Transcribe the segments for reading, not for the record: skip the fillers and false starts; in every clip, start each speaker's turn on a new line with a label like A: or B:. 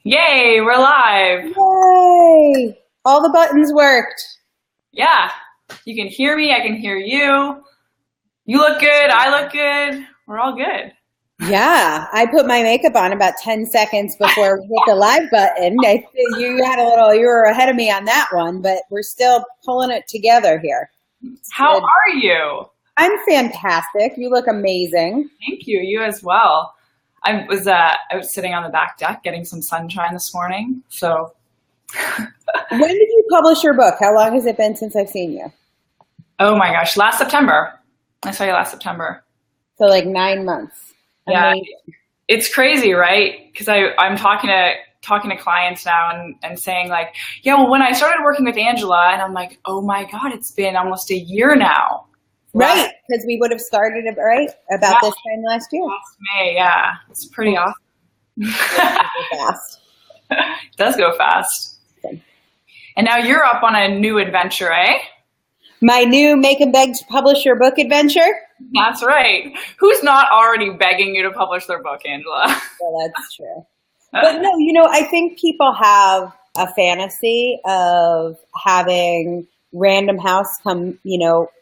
A: Yay, we're live.
B: Yay! All the buttons worked.
A: Yeah, you can hear me, I can hear you. You look good, I look good. We're all good.
B: Yeah, I put my makeup on about 10 seconds before we hit the live button. You were ahead of me on that one, but we're still pulling it together here.
A: How are you?
B: I'm fantastic. You look amazing.
A: Thank you, you as well. I was sitting on the back deck getting some sunshine this morning, so.
B: When did you publish your book? How long has it been since I've seen you?
A: Oh my gosh, last September. I saw you last September.
B: So like 9 months.
A: Yeah,
B: amazing.
A: It's crazy, right? Because I'm talking to clients now and saying like, yeah, well, when I started working with Angela, and I'm like, oh my God, it's been almost a year now.
B: Right, because we would have started it about this time last year.
A: Last May, yeah. It's pretty awesome.
B: Fast.
A: It does go fast.
B: Okay.
A: And now you're up on a new adventure, eh?
B: My new Make and Beg to Publish Your Book adventure?
A: That's right. Who's not already begging you to publish their book, Angela?
B: Well, that's true. But no, I think people have a fantasy of having Random House come,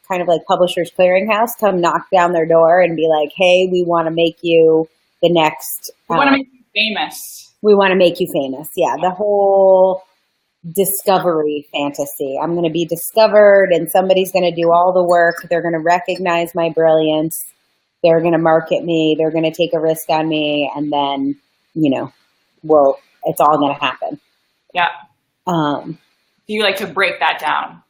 B: kind of like Publishers Clearinghouse, come knock down their door and be like, hey, we want to make you the next.
A: We want to make you famous.
B: We want to make you famous. Yeah, the whole discovery fantasy. I'm going to be discovered and somebody's going to do all the work. They're going to recognize my brilliance. They're going to market me. They're going to take a risk on me. And then, it's all going to happen.
A: Yeah. You like to break that down.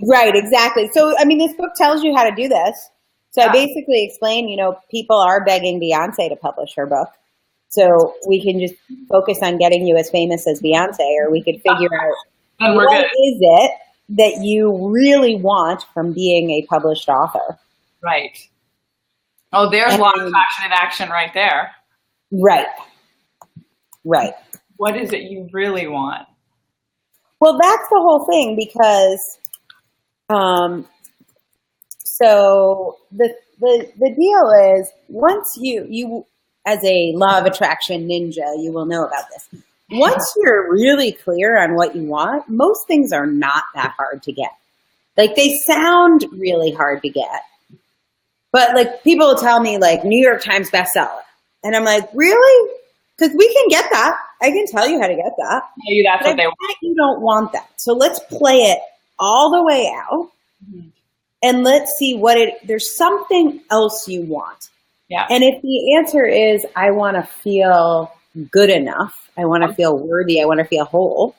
B: Right, exactly. So, this book tells you how to do this. So I basically explain, people are begging Beyonce to publish her book. So we can just focus on getting you as famous as Beyonce, or we could figure out what is it that you really want from being a published author.
A: Right. Oh, there's law of attraction in action right there.
B: Right. Right.
A: What is it you really want?
B: Well, that's the whole thing, because so the deal is, once you as a law of attraction ninja, you will know about this. Once you're really clear on what you want, most things are not that hard to get. Like, they sound really hard to get, but like, people will tell me like New York Times bestseller, and I'm like, really? Because we can get that. I can tell you how to get that.
A: Maybe that's what they want.
B: You don't want that. So let's play it all the way out, and let's see there's something else you want.
A: Yeah.
B: And if the answer is, I want to feel good enough, I want to feel worthy, I want to feel whole.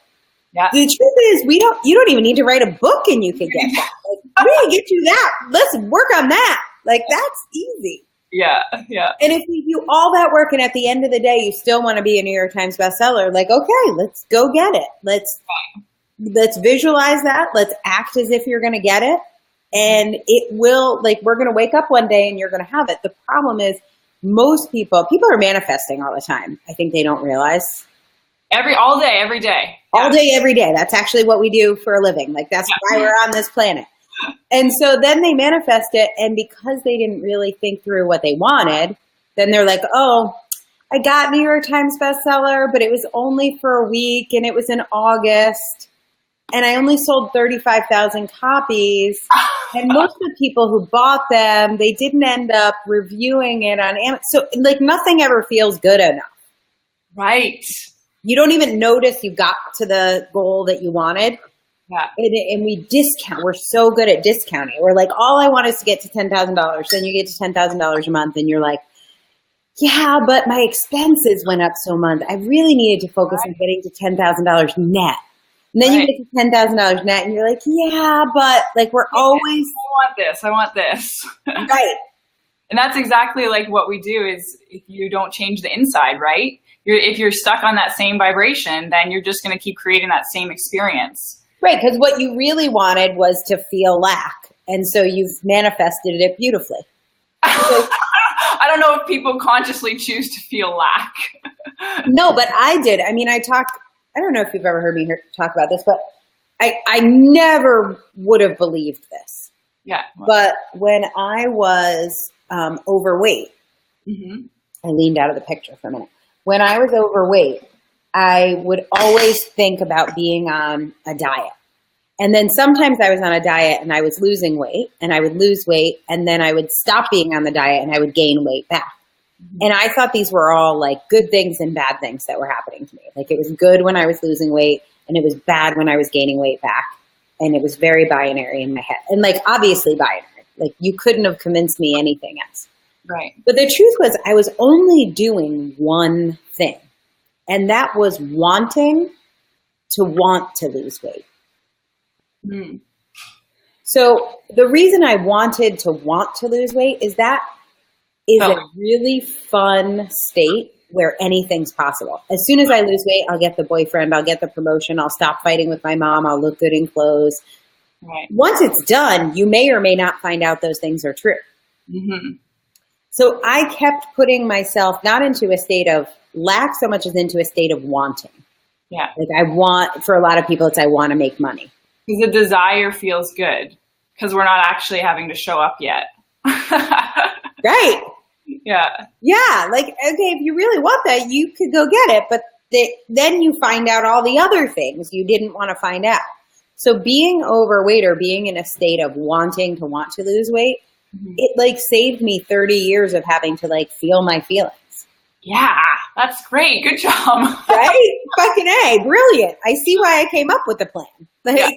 A: Yeah.
B: The truth is, you don't even need to write a book and you can get that. Like, we can get you that. Let's work on that. Like, that's easy.
A: Yeah. Yeah.
B: And if you do all that work and at the end of the day, you still want to be a New York Times bestseller, like, okay, let's go get it. Let's visualize that. Let's act as if you're going to get it. And it will, we're going to wake up one day and you're going to have it. The problem is, most people are manifesting all the time. I think they don't realize.
A: All day, every day.
B: Yeah. All day, every day. That's actually what we do for a living. Like, that's why we're on this planet. And so then they manifest it. And because they didn't really think through what they wanted, then they're like, oh, I got New York Times bestseller, but it was only for a week and it was in August. And I only sold 35,000 copies. And most of the people who bought them, they didn't end up reviewing it on Amazon. So, nothing ever feels good enough.
A: Right.
B: You don't even notice you got to the goal that you wanted.
A: Yeah.
B: And we discount. We're so good at discounting. We're like, all I want is to get to $10,000. Then you get to $10,000 a month and you're like, yeah, but my expenses went up so much. I really needed to focus on getting to $10,000 net. And then you get to $10,000 net and you're like, yeah, but we're always.
A: I want this.
B: Right.
A: And that's exactly like what we do is, if you don't change the inside, right? If you're stuck on that same vibration, then you're just going to keep creating that same experience.
B: Right. Because what you really wanted was to feel lack. And so you've manifested it beautifully.
A: I don't know if people consciously choose to feel lack.
B: No, but I did. I don't know if you've ever heard me talk about this, but I never would have believed this.
A: Yeah.
B: But when I was overweight, I leaned out of the picture for a minute. When I was overweight, I would always think about being on a diet. And then sometimes I was on a diet and I was losing weight and I would lose weight and then I would stop being on the diet and I would gain weight back. And I thought these were all like good things and bad things that were happening to me. Like it was good when I was losing weight and it was bad when I was gaining weight back. And it was very binary in my head. And like obviously binary. Like you couldn't have convinced me anything else.
A: Right.
B: But the truth was I was only doing one thing. And that was wanting to want to lose weight.
A: Mm.
B: So the reason I wanted to want to lose weight is that is a really fun state where anything's possible. As soon as I lose weight, I'll get the boyfriend, I'll get the promotion, I'll stop fighting with my mom, I'll look good in clothes.
A: Right.
B: Once it's done, you may or may not find out those things are true.
A: Mm-hmm.
B: So I kept putting myself not into a state of lack so much as into a state of wanting.
A: Yeah.
B: Like I want, for a lot of people, it's I want to make money.
A: Because the desire feels good because we're not actually having to show up yet.
B: Right.
A: Yeah.
B: Yeah. Like, okay, if you really want that, you could go get it. But then you find out all the other things you didn't want to find out. So being overweight or being in a state of wanting to want to lose weight, mm-hmm. it like saved me 30 years of having to like feel my feelings.
A: Yeah, that's great. Good job.
B: Right? Fucking A, brilliant. I see why I came up with the plan. Like,
A: yeah.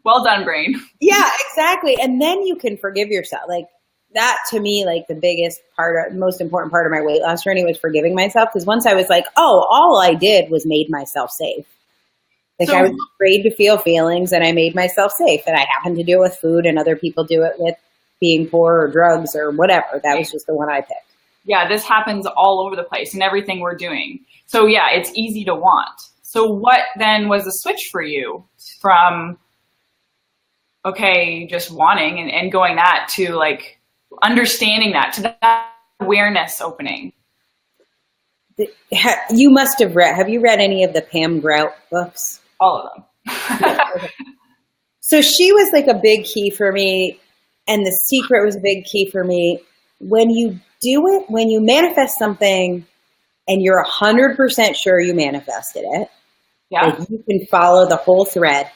A: Well done, brain.
B: Yeah, exactly. And then you can forgive yourself. Like that to me, like the biggest part, most important part of my weight loss journey was forgiving myself. Because once I was like, oh, all I did was made myself safe. Like I was afraid to feel feelings and I made myself safe. And I happened to do it with food and other people do it with being poor or drugs or whatever. That was just the one I picked.
A: Yeah, this happens all over the place in everything we're doing. So yeah, it's easy to want. So what then was the switch for you from, okay, just wanting and going that to like understanding that, to that awareness opening?
B: You must have read, have you read any of the Pam Grout books?
A: All of them.
B: Okay. So she was like a big key for me. And The Secret was a big key for me. When you do it, when you manifest something and you're 100% sure you manifested it,
A: yeah,
B: like you can follow the whole thread.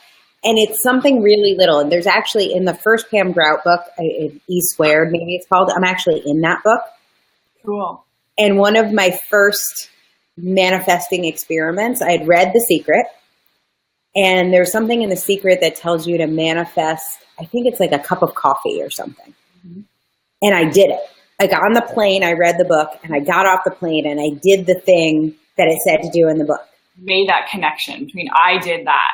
B: And it's something really little. And there's actually in the first Pam Grout book, E Squared, maybe it's called, I'm actually in that book.
A: Cool.
B: And one of my first manifesting experiments, I had read The Secret. And there's something in The Secret that tells you to manifest, I think it's like a cup of coffee or something. Mm-hmm. And I did it. Like on the plane, I read the book and I got off the plane and I did the thing that it said to do in the book.
A: Made that connection between I did that.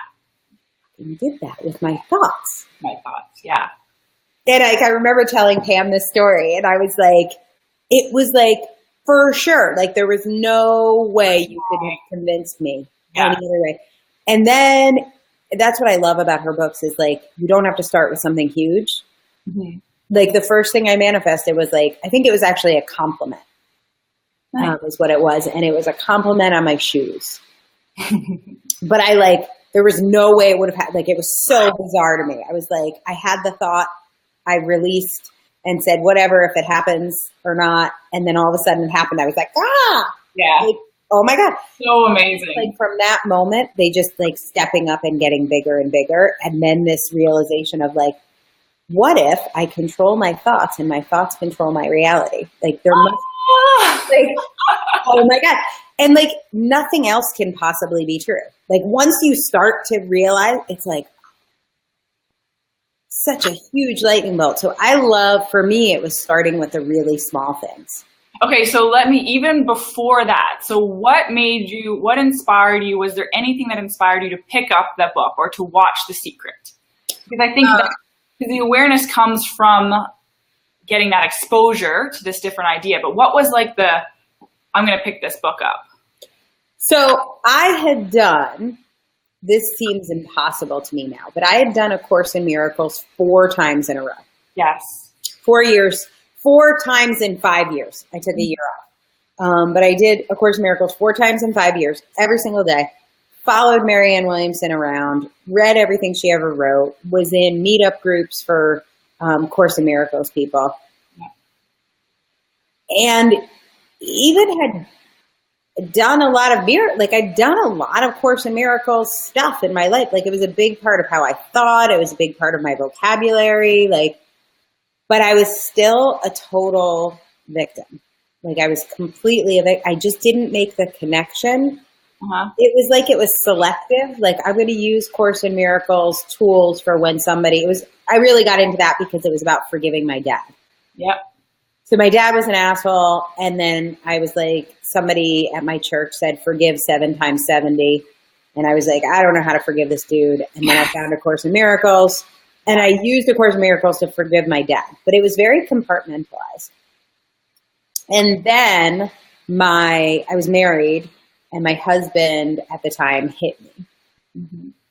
B: You did that with my thoughts.
A: My thoughts, yeah.
B: And I remember telling Pam this story and I was like, it was like for sure. Like there was no way you could have convinced me any other way. And then that's what I love about her books is like, you don't have to start with something huge. Mm-hmm. Like the first thing I manifested was like, I think it was actually a compliment. Nice. Is what it was. And it was a compliment on my shoes. But I like, there was no way it would have had, like, it was so bizarre to me. I was like, I had the thought, I released and said, whatever, if it happens or not. And then all of a sudden it happened. I was like,
A: yeah.
B: Like, oh my God.
A: So amazing.
B: Like from that moment, they just like stepping up and getting bigger and bigger. And then this realization of like, what if I control my thoughts and my thoughts control my reality? Like there must, like, oh my God. And like nothing else can possibly be true. Like once you start to realize, it's like such a huge lightning bolt. So I love, for me, it was starting with the really small things.
A: Okay, so let me, even before that, so what made you, what inspired you? Was there anything that inspired you to pick up that book or to watch The Secret? Because I think that the awareness comes from getting that exposure to this different idea. But what was like the, I'm going to pick this book up?
B: So I had done, this seems impossible to me now, but I had done A Course in Miracles 4 times in a row.
A: Yes.
B: 4 years, 4 times in 5 years. I took a year off. But I did A Course in Miracles 4 times in 5 years, every single day. Followed Marianne Williamson around, read everything she ever wrote, was in meetup groups for Course in Miracles people. Yeah. And even had done a lot of I'd done a lot of Course in Miracles stuff in my life. Like, it was a big part of how I thought. It was a big part of my vocabulary. But I was still a total victim. Like, I was completely, I just didn't make the connection. It was like, it was selective. Like, I'm going to use Course in Miracles tools for when I really got into that because it was about forgiving my dad.
A: Yep.
B: So my dad was an asshole. And then I was like, somebody at my church said, forgive 7 times 70. And I was like, I don't know how to forgive this dude. And then I found A Course in Miracles. And I used A Course in Miracles to forgive my dad. But it was very compartmentalized. And then I was married. And my husband at the time hit me.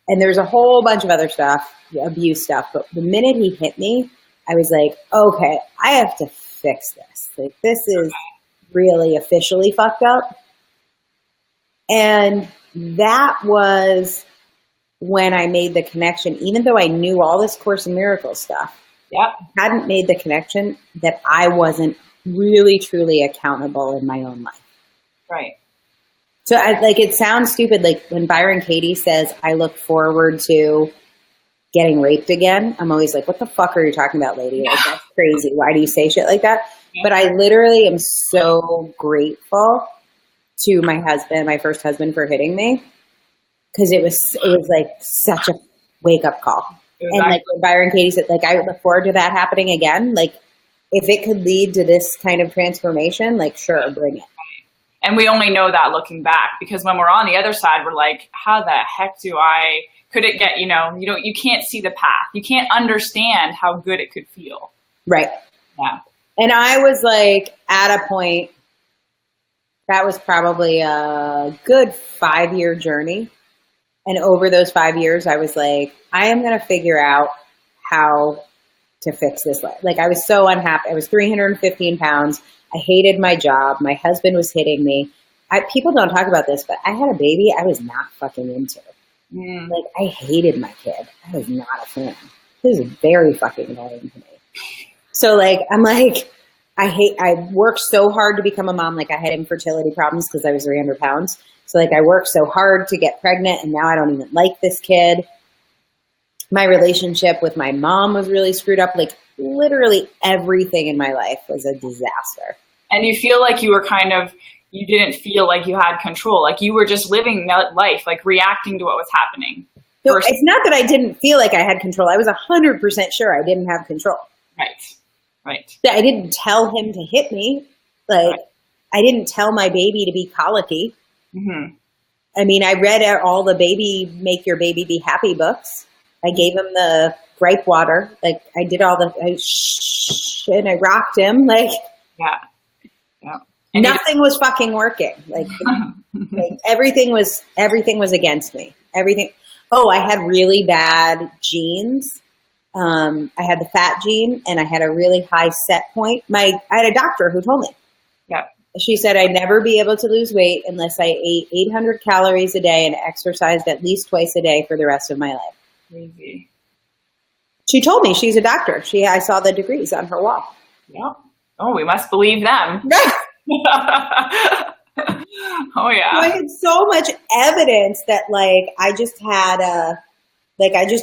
B: And there's a whole bunch of other stuff, abuse stuff. But the minute he hit me, I was like, okay, I have to fix this. Like, this is really officially fucked up. And that was when I made the connection, even though I knew all this Course in Miracles stuff.
A: Yep.
B: I hadn't made the connection that I wasn't really, truly accountable in my own life.
A: Right.
B: So it sounds stupid. Like, when Byron Katie says, I look forward to getting raped again, I'm always like, what the fuck are you talking about, lady? Like, that's crazy. Why do you say shit like that? But I literally am so grateful to my husband, my first husband, for hitting me. Because it was like such a wake up call. Exactly. And like when Byron Katie said, like, I look forward to that happening again. Like, if it could lead to this kind of transformation, like, sure, bring it.
A: And we only know that looking back, because when we're on the other side, we're like, how the heck could it get, you can't see the path. You can't understand how good it could feel.
B: Right.
A: Yeah.
B: And I was like, at a point, that was probably a good 5-year journey. And over those 5 years, I was like, I am going to figure out how to fix this life. Like, I was so unhappy. I was 315 pounds. I hated my job. My husband was hitting me. People don't talk about this, but I had a baby I was not fucking into. Like, I hated my kid. I was not a fan. This is very fucking annoying to me. So, like, I'm like, I worked so hard to become a mom. Like, I had infertility problems because I was 300 pounds. So, like, I worked so hard to get pregnant, and now I don't even like this kid. My relationship with my mom was really screwed up. Like, literally everything in my life was a disaster.
A: And you feel like you didn't feel like you had control. Like, you were just living that life, like reacting to what was happening.
B: So it's not that I didn't feel like I had control. I was 100% sure I didn't have control.
A: Right.
B: I didn't tell him to hit me. Like, I didn't tell my baby to be colicky.
A: Mm-hmm.
B: I mean, I read all the Make Your Baby Be Happy books. I gave him the gripe water. Like, I did all and I rocked him. Like,
A: yeah.
B: Nothing was fucking working. Like, everything was against me. Everything. Oh, I had really bad genes. I had the fat gene, and I had a really high set point. I had a doctor who told me.
A: Yeah.
B: She said I'd never be able to lose weight unless I ate 800 calories a day and exercised at least twice a day for the rest of my life.
A: Crazy.
B: She told me. She's a doctor. I saw the degrees on her wall.
A: Yeah. Oh, we must believe them. Oh yeah.
B: So I had so much evidence that, like, I just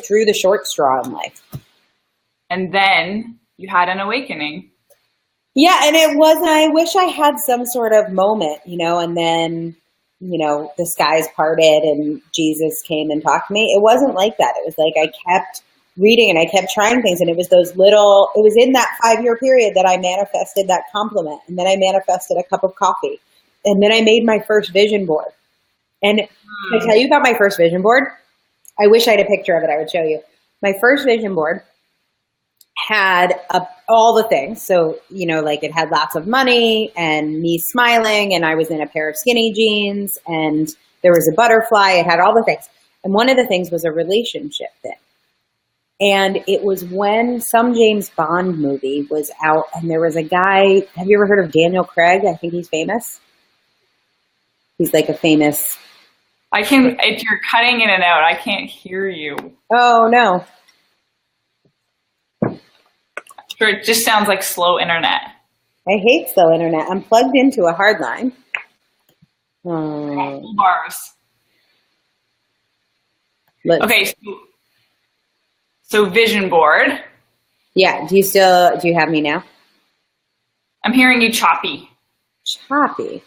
B: drew the short straw in life. And
A: then you had an awakening.
B: Yeah, and I wish I had some sort of moment, and then, the skies parted and Jesus came and talked to me. It wasn't like that. It was like I kept reading and I kept trying things, and it was it was in that 5-year period that I manifested that compliment, and then I manifested a cup of coffee, and then I made my first vision board. And can I tell you about my first vision board? I wish I had a picture of it. I would show you. My first vision board had all the things. So, like, it had lots of money and me smiling, and I was in a pair of skinny jeans, and there was a butterfly. It had all the things. And one of the things was a relationship thing. And it was when some James Bond movie was out, and there was a guy. Have you ever heard of Daniel Craig? I think he's famous. He's like a famous.
A: If you're cutting in and out, I can't hear you.
B: Oh, no.
A: Sure, it just sounds like slow internet.
B: I hate slow internet. I'm plugged into a hard line.
A: Bars. Okay, so vision board.
B: Yeah, do you have me now?
A: I'm hearing you choppy.
B: Choppy.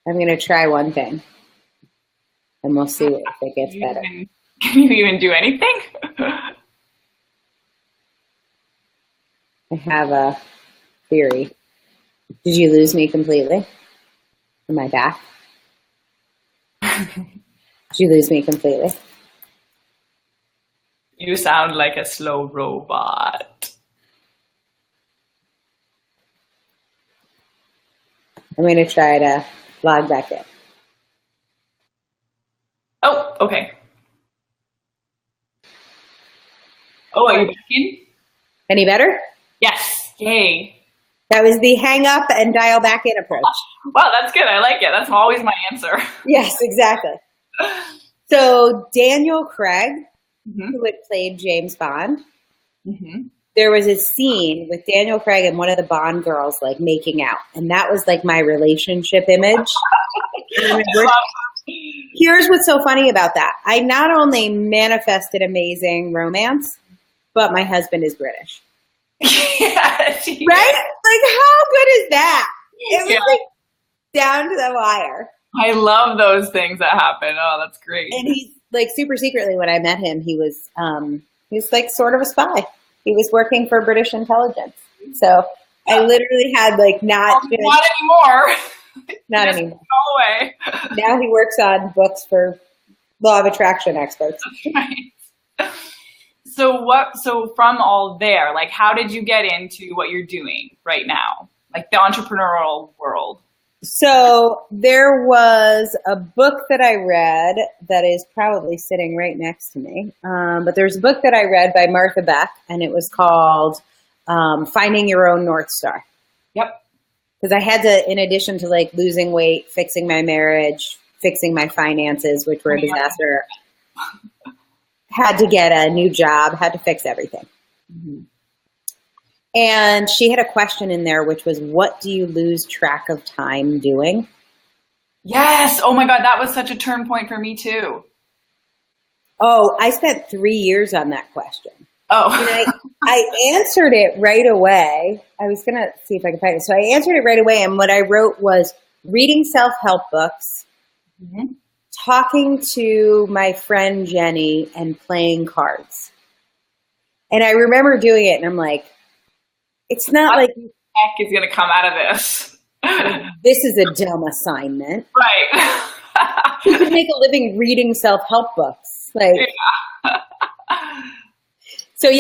B: I'm going to try one thing, and we'll see if it gets better.
A: Can you even do anything?
B: I have a theory. Did you lose me completely? Am I back? Did you lose me completely?
A: You sound like a slow robot.
B: I'm going to try to log back in.
A: Oh, okay. Oh, are you back in?
B: Any better?
A: Yes. Yay.
B: That was the hang up and dial back in approach.
A: Wow, that's good. I like it. That's always my answer.
B: Yes, exactly. So Daniel Craig, who had played James Bond, there was a scene with Daniel Craig and one of the Bond girls like making out. And that was like my relationship image. Here's what's so funny about that. I not only manifested amazing romance, but my husband is British.
A: Yes,
B: right? Like, how good is that? It was like down to the wire.
A: I love those things that happen. Oh, that's great.
B: And he's like super secretly, when I met him, he was like sort of a spy. He was working for British intelligence. So I literally had like not
A: anymore.
B: Not anymore.
A: Go away.
B: Now he works on books for law of attraction experts.
A: Right. So from all there, like, how did you get into what you're doing right now? Like the entrepreneurial world?
B: So there was a book that I read that is probably sitting right next to me. But there's a book that I read by Martha Beck, and it was called Finding Your Own North Star.
A: Yep.
B: Because I had to, in addition to like losing weight, fixing my marriage, fixing my finances, which were a disaster, had to get a new job, had to fix everything. And she had a question in there, which was, what do you lose track of time doing?
A: Yes. Oh my God. That was such a turn point for me too.
B: Oh, I spent 3 years on that question.
A: Oh.
B: And I answered it right away. I was going to see if I could find it. So I answered it right away. And what I wrote was reading self-help books, talking to my friend Jenny, and playing cards. And I remember doing it, and I'm like, it's not
A: what
B: like
A: the heck is going to come out of this.
B: This is a dumb assignment.
A: Right.
B: You could make a living reading self-help books. Like, So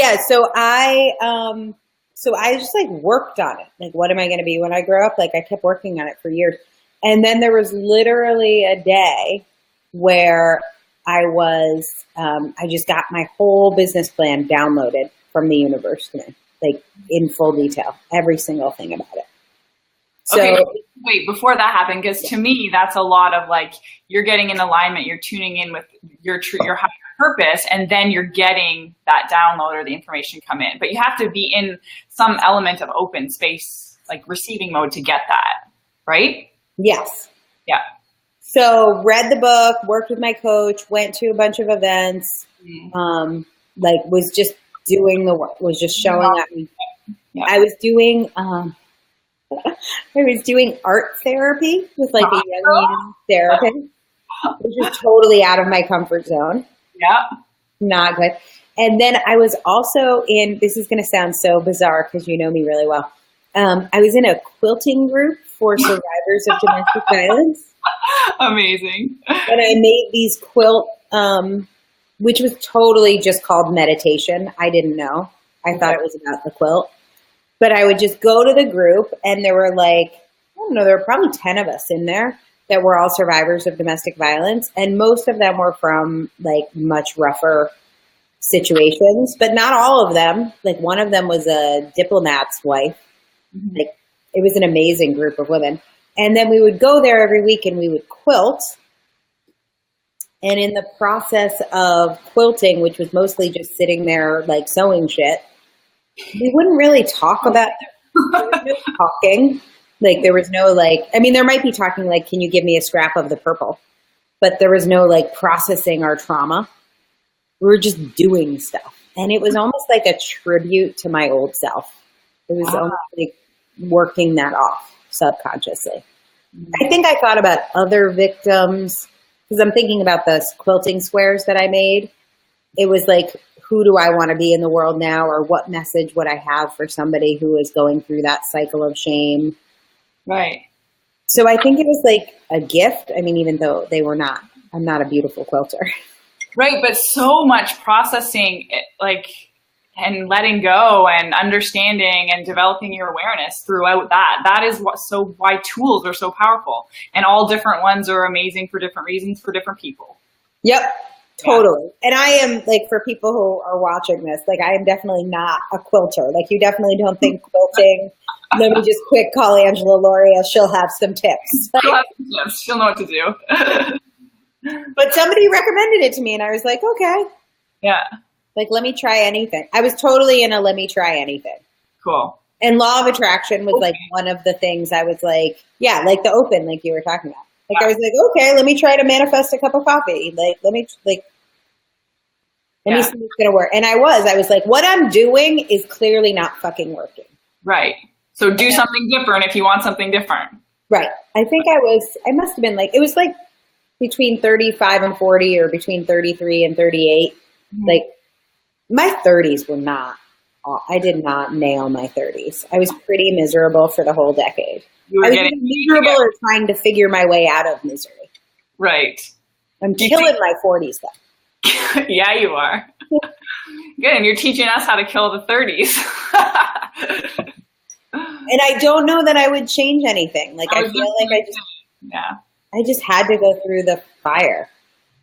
B: I just like worked on it. Like, what am I going to be when I grow up? Like, I kept working on it for years. And then there was literally a day where I just got my whole business plan downloaded from the universe to me, like in full detail, every single thing about it. So,
A: okay, wait, before that happened, because to me, that's a lot of like, you're getting in alignment, you're tuning in with your higher purpose, and then you're getting that download or the information come in. But you have to be in some element of open space, like receiving mode, to get that, right?
B: Yes.
A: Yeah.
B: So read the book, worked with my coach, went to a bunch of events, like was just doing the work, was just showing up. Yeah. I was doing art therapy with like a young therapist, which was totally out of my comfort zone.
A: Yeah.
B: Not good. And then I was also in, this is going to sound so bizarre because you know me really well. I was in a quilting group for survivors of domestic violence.
A: Amazing.
B: And I made these quilt, which was totally just called meditation. I didn't know. I thought it was about the quilt. But I would just go to the group, and there were like, I don't know, there were probably 10 of us in there that were all survivors of domestic violence. And most of them were from like much rougher situations, but not all of them. Like one of them was a diplomat's wife. Like, it was an amazing group of women. And then we would go there every week and we would quilt. And in the process of quilting, which was mostly just sitting there like sewing shit, we wouldn't really talk about there was no talking. Like, there was no, like, I mean, there might be talking, like, can you give me a scrap of the purple? But there was no, like, processing our trauma. We were just doing stuff. And it was almost like a tribute to my old self. It was almost like working that off subconsciously. I think I thought about other victims, because I'm thinking about the quilting squares that I made. It was like, who do I want to be in the world now? Or what message would I have for somebody who is going through that cycle of shame?
A: Right.
B: So I think it was like a gift. I mean, even though I'm not a beautiful quilter.
A: Right. But so much processing, like, and letting go and understanding and developing your awareness throughout that. That is why tools are so powerful. And all different ones are amazing for different reasons for different people.
B: Yep. Totally. Yeah. And I am, like, for people who are watching this, like, I am definitely not a quilter. Like, you definitely don't think quilting. Let me just quick call Angela Lauria. She'll have some tips.
A: She'll have some tips. She'll know what to do.
B: But somebody recommended it to me, and I was like, okay.
A: Yeah.
B: Like, let me try anything. I was totally in a let me try anything.
A: Cool.
B: And law of attraction was like one of the things I was like, yeah, like the open, like you were talking about. Like, I was like, okay, let me try to manifest a cup of coffee. Like, let me see if it's going to work. And I was like, what I'm doing is clearly not fucking working.
A: Right. So do something different if you want something different.
B: Right. I think I must have been like, it was like between 35 and 40 or between 33 and 38. Mm-hmm. Like, my 30s were not, I did not nail my 30s. I was pretty miserable for the whole decade. I was either miserable or trying to figure my way out of misery.
A: Right.
B: I'm killing my 40s though.
A: Yeah, you are. Good. And you're teaching us how to kill the 30s.
B: And I don't know that I would change anything. Like, I feel like I just had to go through the fire.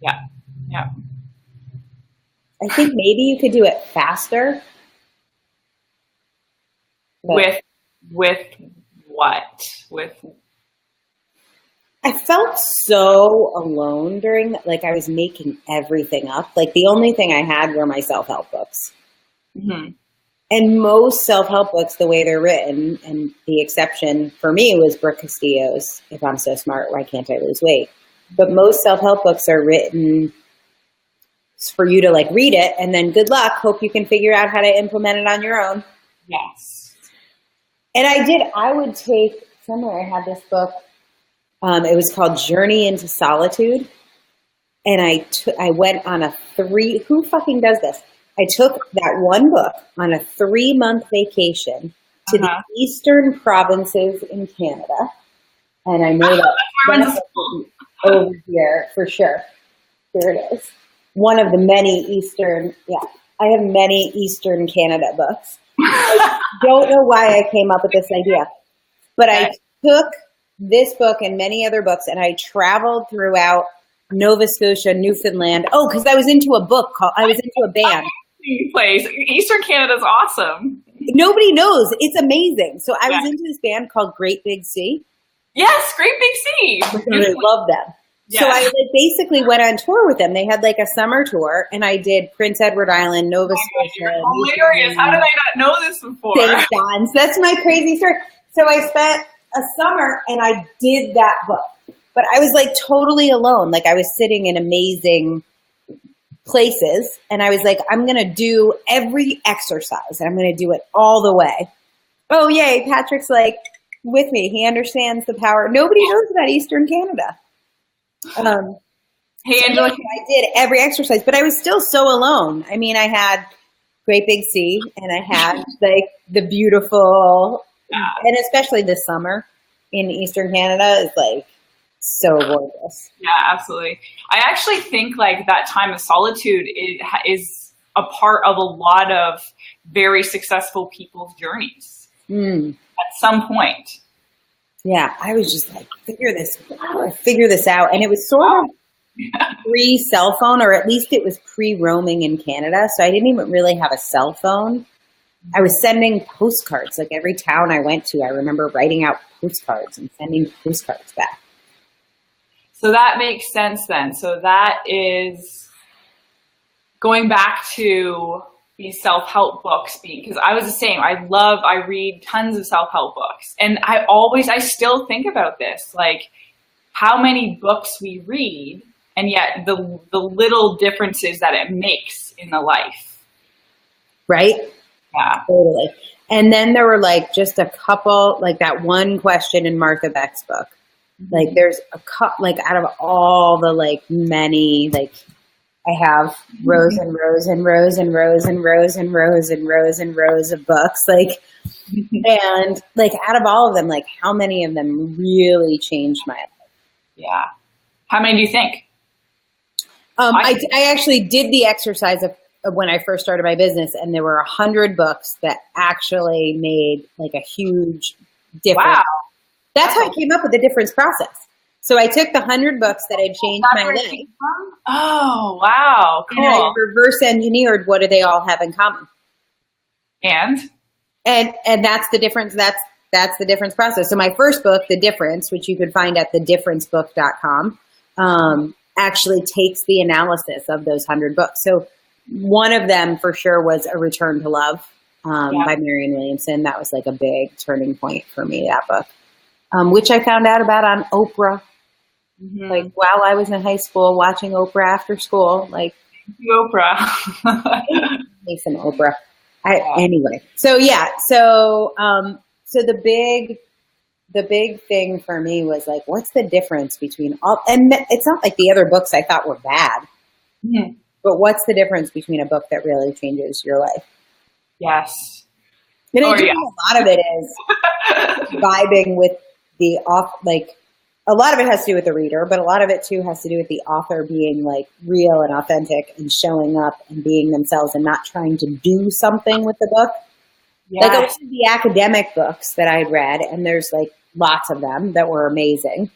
A: Yeah. Yeah.
B: I think maybe you could do it faster.
A: With what? I
B: felt so alone during that. Like, I was making everything up. Like, the only thing I had were my self-help books. Mm-hmm. And most self-help books, the way they're written, and the exception for me was Brooke Castillo's If I'm So Smart, Why Can't I Lose Weight? But most self-help books are written for you to, like, read it, and then good luck. Hope you can figure out how to implement it on your own.
A: Yes.
B: And I would take, somewhere I had this book. It was called Journey into Solitude. And I went on who fucking does this? I took that one book on a 3-month vacation to the eastern provinces in Canada. And I know that's over here for sure. Here it is. One of the many I have many Eastern Canada books. I don't know why I came up with this idea, but I took this book and many other books and I traveled throughout Nova Scotia, Newfoundland. Oh, because I was into a band.
A: Place. Eastern Canada is awesome.
B: Nobody knows. It's amazing. So I was into this band called Great Big Sea.
A: Yes, Great Big Sea.
B: I love them. Yeah. So I basically went on tour with them. They had like a summer tour, and I did Prince Edward Island, Nova Scotia.
A: Hilarious! How did I not know this before?
B: St. John's. That's my crazy story. So I spent a summer, and I did that book, but I was like totally alone. Like, I was sitting in amazing places, and I was like, I'm gonna do every exercise, and I'm gonna do it all the way. Oh yay! Patrick's like with me. He understands the power. Nobody knows about Eastern Canada. Hey, Angela. I did every exercise, but I was still so alone. I mean, I had Great Big Sea, and I had like the beautiful, and especially this summer in Eastern Canada is like so gorgeous.
A: Yeah, absolutely. I actually think like that time of solitude is a part of a lot of very successful people's journeys at some point.
B: Yeah, I was just like, figure this out. And it was sort of pre-cell phone, or at least it was pre-roaming in Canada. So I didn't even really have a cell phone. I was sending postcards. Like, every town I went to, I remember writing out postcards and sending postcards back.
A: So that makes sense then. So that is going back to these self-help books being, because I was the same. I read tons of self-help books, and I still think about this, like how many books we read, and yet the little differences that it makes in the life.
B: Right?
A: Yeah.
B: Totally. And then there were like just a couple, like that one question in Martha Beck's book. Like there's a couple, like out of all the like many, like I have rows and rows and rows and rows and rows and rows and rows and rows of books, like, and like out of all of them, like how many of them really changed my life?
A: Yeah. How many do you think?
B: I actually did the exercise of when I first started my business, and there were 100 books that actually made like a huge difference.
A: Wow.
B: That's how I came up with the difference process. So I took the 100 books that had changed my life.
A: Oh, wow. Cool.
B: And I reverse engineered what do they all have in common.
A: And
B: that's the difference. That's the difference process. So my first book, The Difference, which you could find at thedifferencebook.com, actually takes the analysis of those 100 books. So one of them for sure was A Return to Love by Marianne Williamson. That was like a big turning point for me, that book, which I found out about on Oprah. Mm-hmm. Like while I was in high school watching Oprah after school, like
A: Oprah.
B: Make some Oprah. Anyway, so yeah, so the big thing for me was like, what's the difference between all? And it's not like the other books I thought were bad, but what's the difference between a book that really changes your life?
A: Yes,
B: and a lot of it is vibing with the like. A lot of it has to do with the reader, but a lot of it too has to do with the author being like real and authentic and showing up and being themselves and not trying to do something with the book. Yes. Like a lot of the academic books that I'd read, and there's like lots of them that were amazing.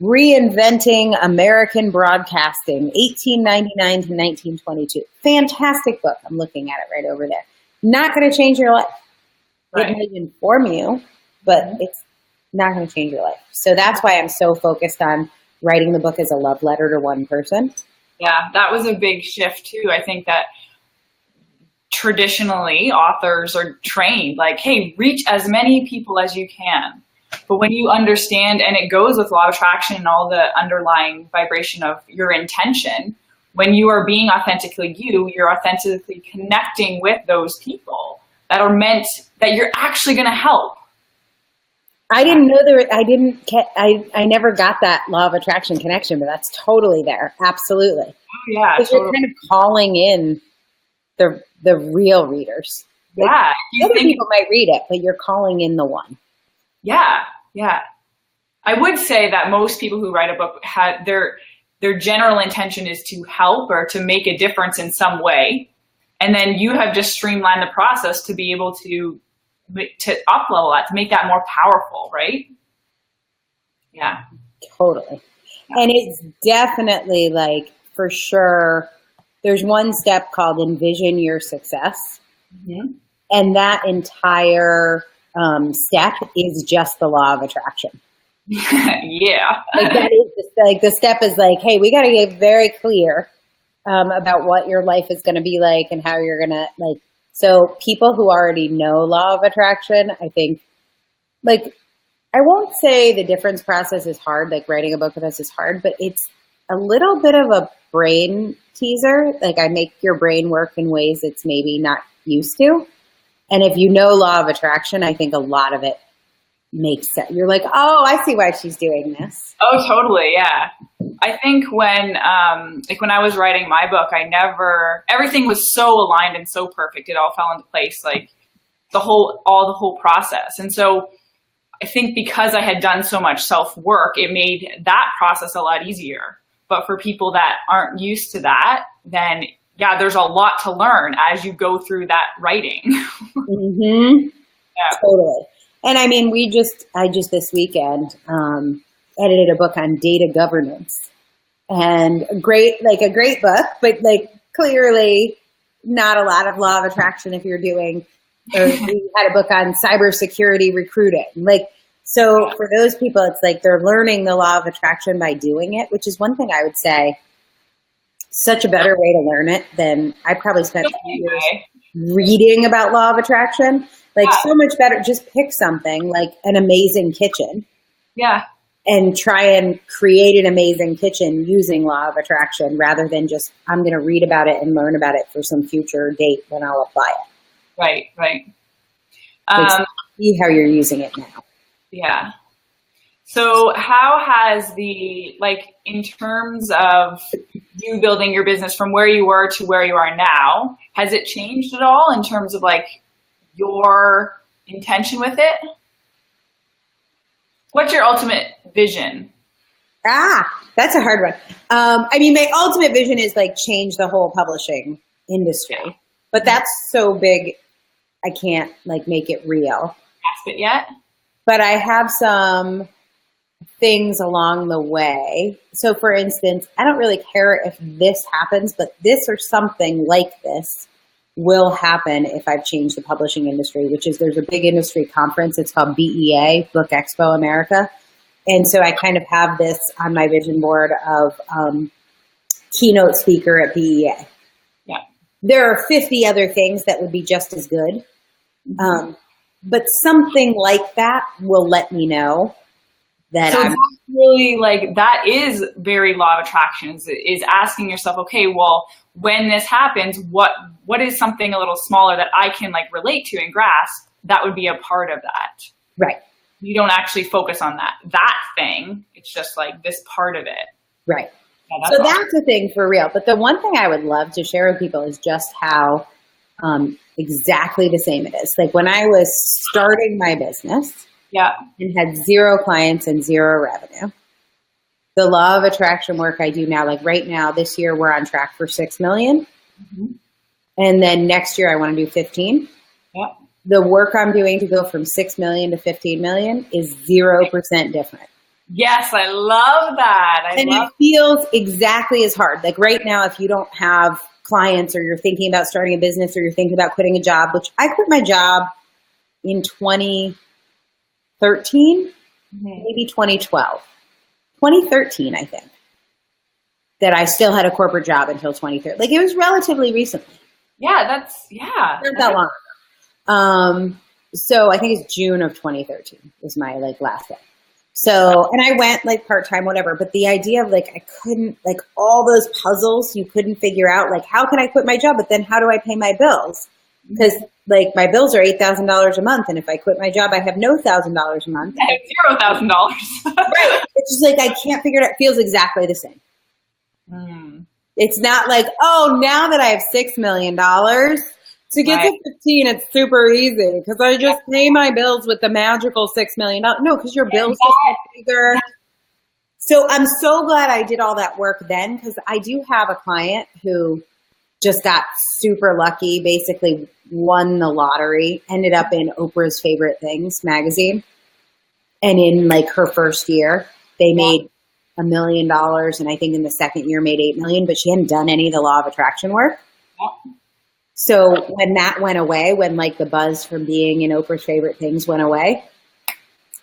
B: Reinventing American Broadcasting, 1899 to 1922. Fantastic book. I'm looking at it right over there. Not going to change your life. Right. It might inform you, but it's not going to change your life. So that's why I'm so focused on writing the book as a love letter to one person.
A: Yeah, that was a big shift too. I think that traditionally authors are trained like, hey, reach as many people as you can. But when you understand, and it goes with law of attraction and all the underlying vibration of your intention, when you are being authentically you're authentically connecting with those people that are meant, that you're actually going to help.
B: I didn't know I never got that law of attraction connection, but that's totally there. Absolutely.
A: Oh, yeah.
B: Because you're kind of calling in the real readers.
A: Yeah.
B: Like, other people might read it, but you're calling in the one.
A: Yeah. Yeah. I would say that most people who write a book their general intention is to help or to make a difference in some way. And then you have just streamlined the process to be able to up level that, to make that more powerful, right? Yeah.
B: Totally. And it's definitely like, for sure, there's one step called Envision Your Success. Mm-hmm. And that entire step is just the law of attraction.
A: Yeah.
B: Like that is just, like the step is like, hey, we got to get very clear about what your life is going to be like and how you're going to like. So people who already know law of attraction, I think, like, I won't say the difference process is hard, like writing a book with us is hard, but it's a little bit of a brain teaser. Like I make your brain work in ways it's maybe not used to. And if you know law of attraction, I think a lot of it makes sense. You're like, oh, I see why she's doing this.
A: Oh, totally. Yeah. I think when I was writing my book, everything was so aligned and so perfect. It all fell into place, like the whole process. And so I think because I had done so much self-work, it made that process a lot easier. But for people that aren't used to that, then yeah, there's a lot to learn as you go through that writing.
B: Mm-hmm. Yeah. Totally. And I mean, I just this weekend edited a book on data governance, and a great book, but like clearly not a lot of law of attraction if you're doing, or we had a book on cybersecurity recruiting. Like, so for those people, it's like they're learning the law of attraction by doing it, which is one thing I would say, such a better way to learn it than I probably spent 2 years reading about law of attraction. Like so much better, just pick something like an amazing kitchen.
A: Yeah.
B: And try and create an amazing kitchen using law of attraction rather than just, I'm going to read about it and learn about it for some future date when I'll apply it.
A: Right, right.
B: See how you're using it now.
A: Yeah. So how has in terms of you building your business from where you were to where you are now, has it changed at all in terms of your intention with it? What's your ultimate vision?
B: That's a hard one. My ultimate vision is change the whole publishing industry, but that's so big, I can't make it real.
A: Grasp it yet?
B: But I have some things along the way. So for instance, I don't really care if this happens, but this or something like this will happen if I've changed the publishing industry, which is there's a big industry conference. It's called BEA, Book Expo America. And so I kind of have this on my vision board of keynote speaker at BEA.
A: Yeah. There
B: are 50 other things that would be just as good. But something like that will let me know that I'm
A: really that is very law of attraction is asking yourself, okay, well, when this happens, what is something a little smaller that I can relate to and grasp that would be a part of that?
B: Right.
A: You don't actually focus on that thing. It's just this part of it.
B: Right.
A: Yeah,
B: so that's a thing for real. But the one thing I would love to share with people is just how exactly the same it is. When I was starting my business, and had 0 clients and 0 revenue. The law of attraction work I do now, right now, this year, we're on track for 6 million. Mm-hmm. And then next year I want to do 15.
A: Yeah.
B: The work I'm doing to go from 6 million to 15 million is 0% different.
A: Yes, I love that.
B: It feels exactly as hard. Right now, if you don't have clients or you're thinking about starting a business or you're thinking about quitting a job, which I quit my job in 2013, maybe 2012, 2013, I think, that I still had a corporate job until 2013. It was relatively recently.
A: Yeah,
B: Not that long ago. So I think it's June of 2013 was my last day. So, and I went part-time, whatever, but the idea of I couldn't, all those puzzles you couldn't figure out, how can I quit my job? But then how do I pay my bills? Because my bills are $8,000 a month. And if I quit my job, I have no $1,000 a month.
A: I have $0,000.
B: Right. It's just I can't figure it out. It feels exactly the same. It's not oh, now that I have $6 million to get to 15, it's super easy because I just pay my bills with the magical $6 million. No, because your bills just get bigger. So I'm so glad I did all that work then because I do have a client who just got super lucky, basically won the lottery, ended up in Oprah's Favorite Things magazine. And in her first year, they made $1 million. And I think in the second year made 8 million, but she hadn't done any of the law of attraction work. So when that went away, when the buzz from being in Oprah's Favorite Things went away,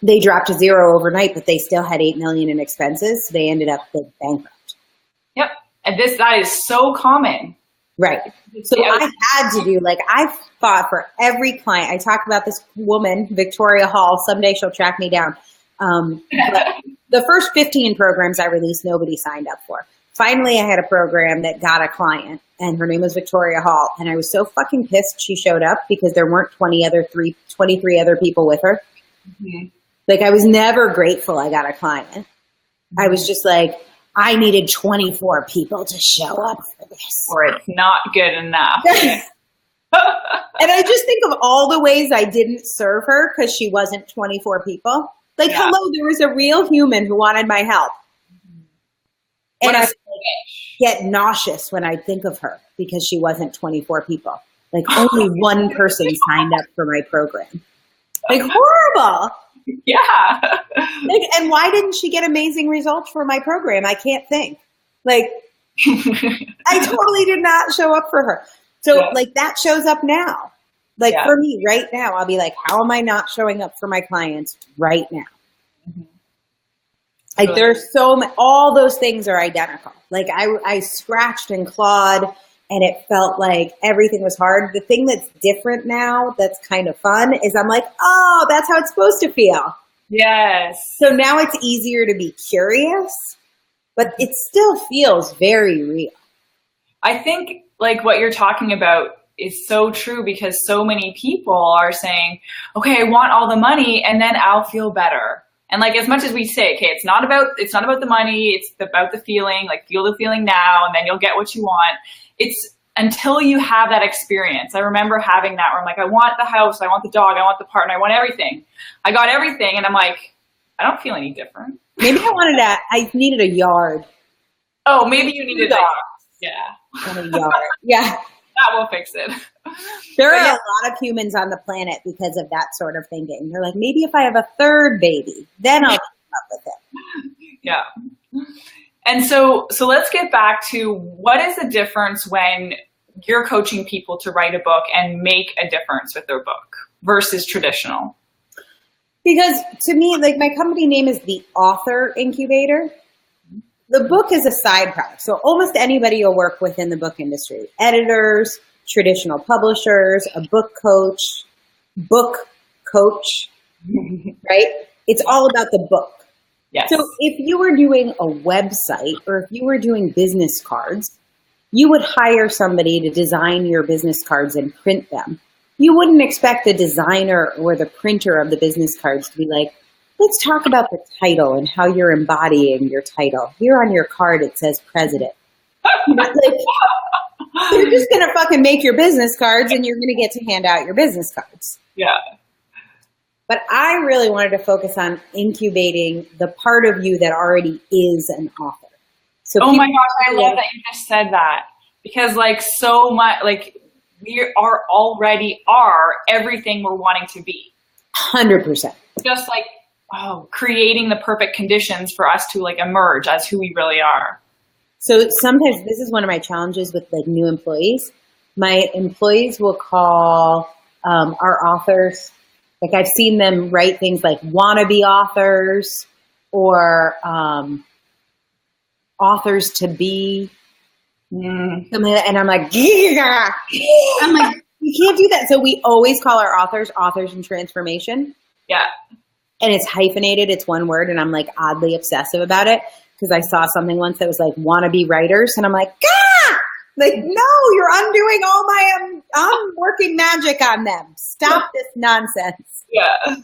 B: they dropped to 0 overnight, but they still had 8 million in expenses. So they ended up bankrupt.
A: Yep. And that is so common.
B: Right. So I had to do, I fought for every client. I talk about this woman, Victoria Hall. Someday she'll track me down. But the first 15 programs I released, nobody signed up for. Finally, I had a program that got a client, and her name was Victoria Hall. And I was so fucking pissed she showed up because there weren't 23 other people with her. Mm-hmm. I was never grateful I got a client. I was just I needed 24 people to show up for this.
A: Or it's not good enough.
B: And I just think of all the ways I didn't serve her because she wasn't 24 people. Hello, there was a real human who wanted my help. And I get nauseous when I think of her because she wasn't 24 people. Only one person signed up for my program. Horrible.
A: Yeah.
B: And why didn't she get amazing results for my program? I can't think. I totally did not show up for her. So that shows up now. For me right now, I'll be how am I not showing up for my clients right now? There's so many, all those things are identical. I scratched and clawed and it felt like everything was hard. The thing that's different now that's kind of fun is I'm like, oh, that's how it's supposed to feel.
A: Yes.
B: So now it's easier to be curious, but it still feels very real.
A: I think like what you're talking about is so true, because so many people are saying, okay, I want all the money and then I'll feel better. And like, as much as we say, okay, it's not about the money, it's about the feeling, like feel the feeling now and then you'll get what you want. It's until you have that experience. I remember having that where I'm like, I want the house, I want the dog, I want the partner, I want everything. I got everything and I'm like, I don't feel any different.
B: Maybe I needed a yard.
A: Oh, maybe you needed a dog. Yeah.
B: A yard. Yeah.
A: That will fix it.
B: There are a lot of humans on the planet because of that sort of thinking. They're like, maybe if I have a third baby, then I'll come up with it.
A: Yeah. And so let's get back to what is the difference when you're coaching people to write a book and make a difference with their book versus traditional?
B: Because to me, like, my company name is the Author Incubator. The book is a side product. So almost anybody you'll work with in the book industry, editors, traditional publishers, a book coach, right? It's all about the book.
A: Yes.
B: So if you were doing a website or if you were doing business cards, you would hire somebody to design your business cards and print them. You wouldn't expect the designer or the printer of the business cards to be like, let's talk about the title and how you're embodying your title. Here on your card, it says president. Like, you're just going to fucking make your business cards and you're going to get to hand out your business cards.
A: Yeah.
B: But I really wanted to focus on incubating the part of you that already is an author. So
A: oh my gosh, I love that you just said that, because like so much, like we already are everything we're wanting to be.
B: 100%.
A: Just like, creating the perfect conditions for us to like emerge as who we really are.
B: So sometimes this is one of my challenges with like new employees. My employees will call our authors, like I've seen them write things like wannabe authors or authors to be. And I'm like, yeah. I'm like, you can't do that. So we always call our authors in transformation.
A: Yeah.
B: And it's hyphenated. It's one word. And I'm like oddly obsessive about it because I saw something once that was like wannabe writers. And I'm like, like, no, you're undoing all I'm working magic on them. Stop this nonsense.
A: Yeah.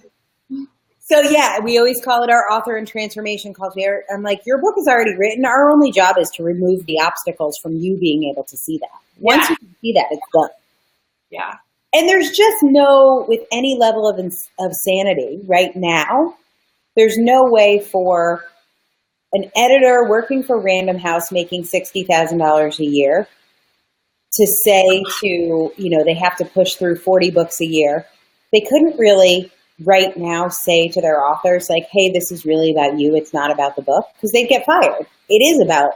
B: So yeah, we always call it our author in transformation calls. I'm like, your book is already written. Our only job is to remove the obstacles from you being able to see that. Once you can see that, it's done.
A: Yeah.
B: And there's just with any level of sanity right now, there's no way for an editor working for Random House making $60,000 a year to say they have to push through 40 books a year. They couldn't really right now say to their authors like, hey, this is really about you. It's not about the book, because they'd get fired. It is about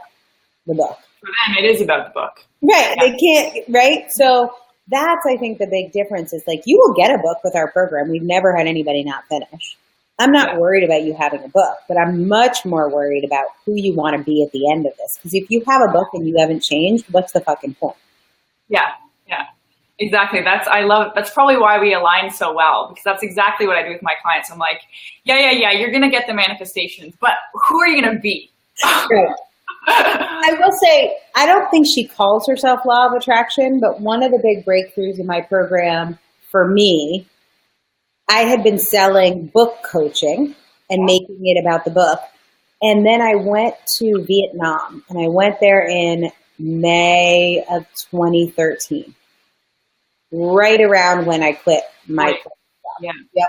B: the book.
A: For them, it is about the book.
B: Right.
A: Yeah.
B: They can't, right? So that's, I think, the big difference is like, you will get a book with our program. We've never had anybody not finish. I'm not worried about you having a book, but I'm much more worried about who you want to be at the end of this. Because if you have a book and you haven't changed, what's the fucking point?
A: Yeah. Yeah. Exactly. That's probably why we align so well, because that's exactly what I do with my clients. I'm like, yeah. You're going to get the manifestations, but who are you going to be?
B: Right. I will say, I don't think she calls herself Law of Attraction, but one of the big breakthroughs in my program for me, I had been selling book coaching and making it about the book. And then I went to Vietnam, and I went there in May of 2013, right around when I quit my job.
A: Yeah.
B: Yep.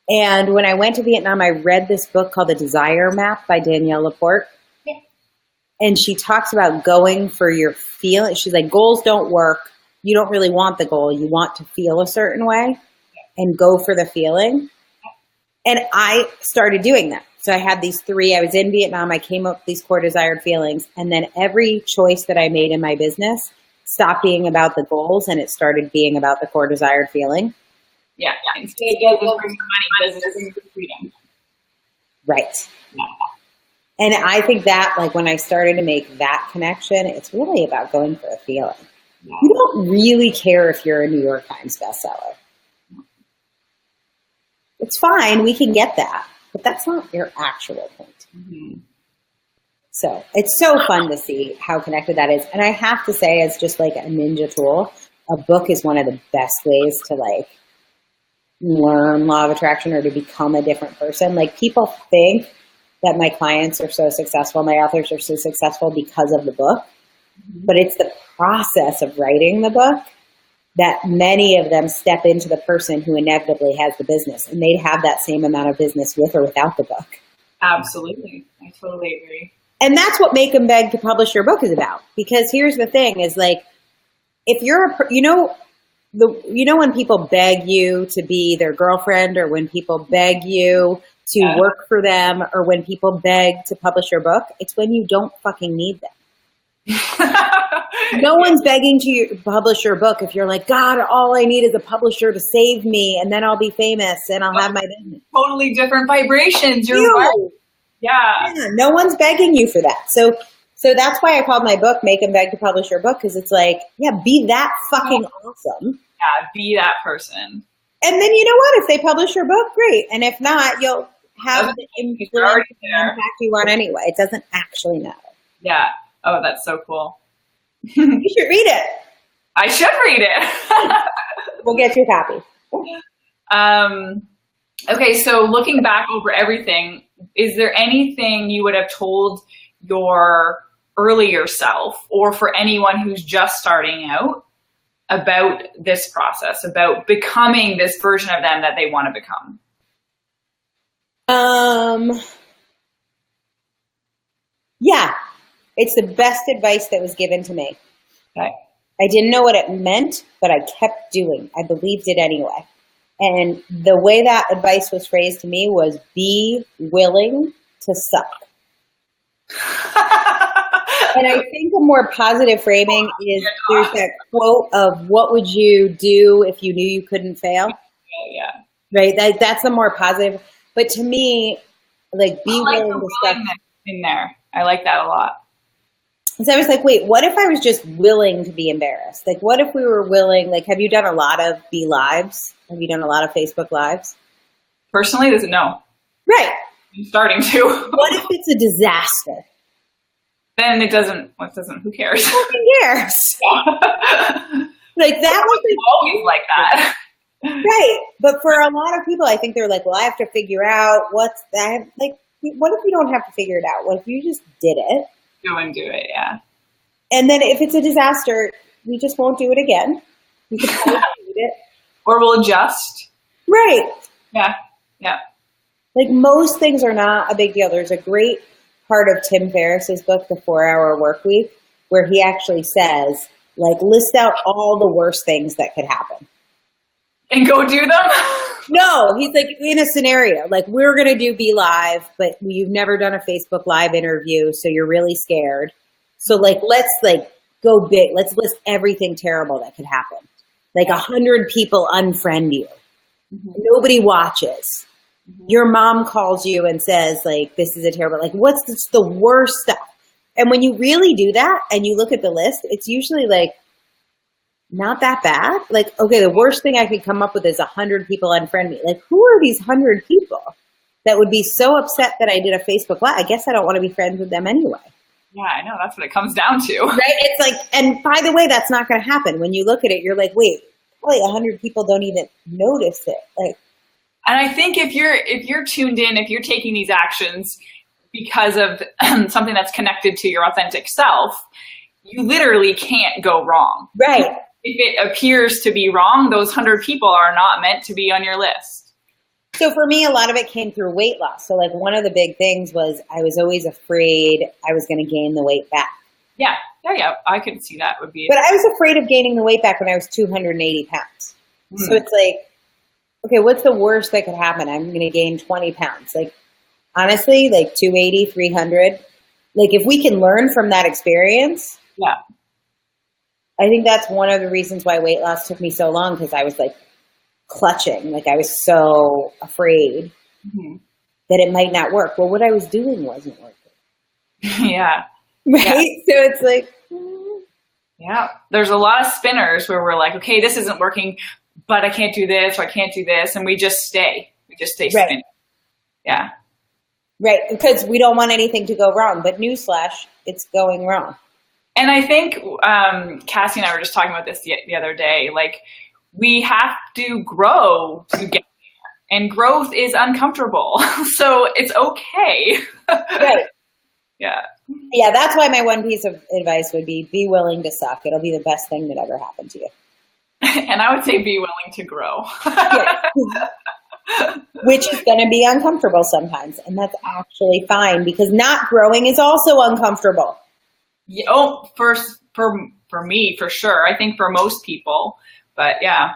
B: And when I went to Vietnam, I read this book called The Desire Map by Danielle Laporte. And she talks about going for your feeling. She's like, goals don't work. You don't really want the goal. You want to feel a certain way and go for the feeling. And I started doing that. So I had these I was in Vietnam. I came up with these core desired feelings. And then every choice that I made in my business stopped being about the goals and it started being about the core desired feeling.
A: Yeah. Instead of bringing money, does it bring freedom?
B: Right.
A: Yeah.
B: And I think that, like, when I started to make that connection, it's really about going for a feeling. You don't really care if you're a New York Times bestseller. It's fine. We can get that. But that's not your actual point. Mm-hmm. So it's so fun to see how connected that is. And I have to say, as just like a ninja tool, a book is one of the best ways to like learn law of attraction or to become a different person. Like people think that my clients are so successful, my authors are so successful because of the book. But it's the process of writing the book that many of them step into the person who inevitably has the business. And they'd have that same amount of business with or without the book.
A: Absolutely. I totally agree.
B: And that's what Make Them Beg to Publish Your Book is about. Because here's the thing is like, if you're, when people beg you to be their girlfriend or when people beg you to work for them or when people beg to publish your book, it's when you don't fucking need them. No one's begging to publish your book if you're like, God, all I need is a publisher to save me and then I'll be famous and I'll have my business.
A: Totally different vibrations. You're right. Yeah.
B: No one's begging you for that. So that's why I called my book Make Them Beg to Publish Your Book, because it's like, be that fucking awesome.
A: Yeah, be that person.
B: And then you know what? If they publish your book, great. And if not, you'll have the influence and impact you want anyway. It doesn't actually matter.
A: Yeah. Oh, that's so cool.
B: You should read it.
A: I should read it.
B: We'll get you a copy.
A: Okay, so looking back over everything, is there anything you would have told your earlier self or for anyone who's just starting out about this process, about becoming this version of them that they want to become?
B: Yeah. It's the best advice that was given to me.
A: Okay.
B: I didn't know what it meant, but I kept doing. I believed it anyway. And the way that advice was phrased to me was be willing to suck. And I think a more positive framing is there's that quote of what would you do if you knew you couldn't fail?
A: Yeah.
B: Right? That's the more positive. But to me, like be willing to suck.
A: In there. I like that a lot.
B: So I was like, wait, what if I was just willing to be embarrassed? Like, what if we were willing, like, have you done a lot of Be Lives? Have you done a lot of Facebook Lives?
A: Personally, no.
B: Right.
A: I'm starting to.
B: What if it's a disaster?
A: Then it doesn't, who cares?
B: Who cares? Like, that was
A: always like that.
B: Right. But for a lot of people, I think they're like, well, I have to figure out what's that. Like, what if you don't have to figure it out? What if you just did it?
A: Go and do it, yeah.
B: And then if it's a disaster, we just won't do it again. We can do it.
A: Or we'll adjust.
B: Right.
A: Yeah.
B: Like most things are not a big deal. There's a great part of Tim Ferriss's book, The 4-Hour Workweek, where he actually says, like, list out all the worst things that could happen.
A: And go do them?
B: No, he's like, in a scenario, like we're going to do Be Live, but you've never done a Facebook Live interview, so you're really scared. So like, let's like go big. Let's list everything terrible that could happen. Like 100 people unfriend you. Mm-hmm. Nobody watches. Mm-hmm. Your mom calls you and says like, this is a terrible, like what's the worst stuff? And when you really do that and you look at the list, it's usually like, not that bad. Like, okay, the worst thing I could come up with is 100 people unfriend me. Like, who are these 100 people that would be so upset that I did a Facebook Live? I guess I don't want to be friends with them anyway.
A: Yeah, I know. That's what it comes down to.
B: Right? It's like, and by the way, that's not going to happen. When you look at it, you're like, wait, 100 people don't even notice it. Like,
A: and I think if you're tuned in, if you're taking these actions because of something that's connected to your authentic self, you literally can't go wrong.
B: Right.
A: If it appears to be wrong, those 100 people are not meant to be on your list.
B: So for me, a lot of it came through weight loss. So like one of the big things was I was always afraid I was going to gain the weight back.
A: Yeah. I could see that would be.
B: But I was afraid of gaining the weight back when I was 280 pounds. So it's like, okay, what's the worst that could happen? I'm going to gain 20 pounds. Like honestly, like 280, 300. Like if we can learn from that experience.
A: Yeah.
B: I think that's one of the reasons why weight loss took me so long, because I was like clutching, like I was so afraid that it might not work. Well, what I was doing wasn't working.
A: Yeah.
B: Right? Yeah. So it's like,
A: Yeah. There's a lot of spinners where we're like, okay, this isn't working, but I can't do this, or I can't do this. And we just stay
B: Right.
A: spinning. Yeah.
B: Right. Because we don't want anything to go wrong, but newsflash, it's going wrong.
A: And I think Cassie and I were just talking about this the other day. Like, we have to grow to get there, and growth is uncomfortable. So it's okay.
B: Right.
A: Yeah.
B: Yeah, that's why my one piece of advice would be willing to suck. It'll be the best thing that ever happened to you.
A: And I would say be willing to grow.
B: Which is going to be uncomfortable sometimes. And that's actually fine, because not growing is also uncomfortable.
A: Yeah, oh, for me, for sure. I think for most people. But yeah,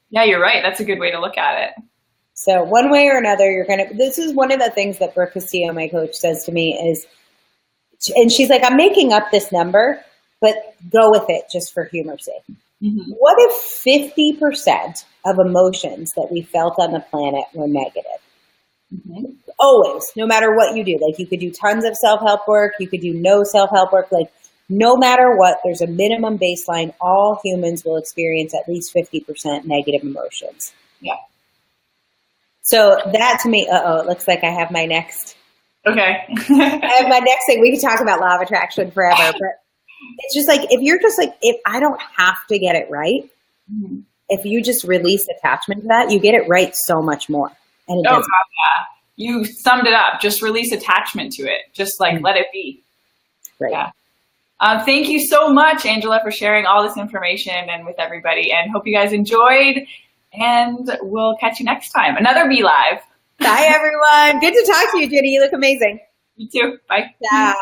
A: you're right. That's a good way to look at it.
B: So one way or another, this is one of the things that Brooke Castillo, my coach, says to me is, and she's like, I'm making up this number, but go with it just for humor's sake. Mm-hmm. What if 50% of emotions that we felt on the planet were negative? Mm-hmm. Always, no matter what you do. Like, you could do tons of self-help work. You could do no self-help work. Like, no matter what, there's a minimum baseline. All humans will experience at least 50% negative emotions.
A: Yeah.
B: So that to me, it looks like I have my next.
A: Okay.
B: I have my next thing. We can talk about law of attraction forever, but it's just like, if I don't have to get it right, mm-hmm. if you just release attachment to that, you get it right so much more. And
A: God, yeah. You summed it up. Just release attachment to it. Just like, mm-hmm. let it be.
B: Right.
A: Yeah. Thank you so much, Angela, for sharing all this information and with everybody, and hope you guys enjoyed, and we'll catch you next time. Another Be Live.
B: Bye, everyone. Good to talk to you, Ginny. You look amazing.
A: You too. Bye.
B: Ciao.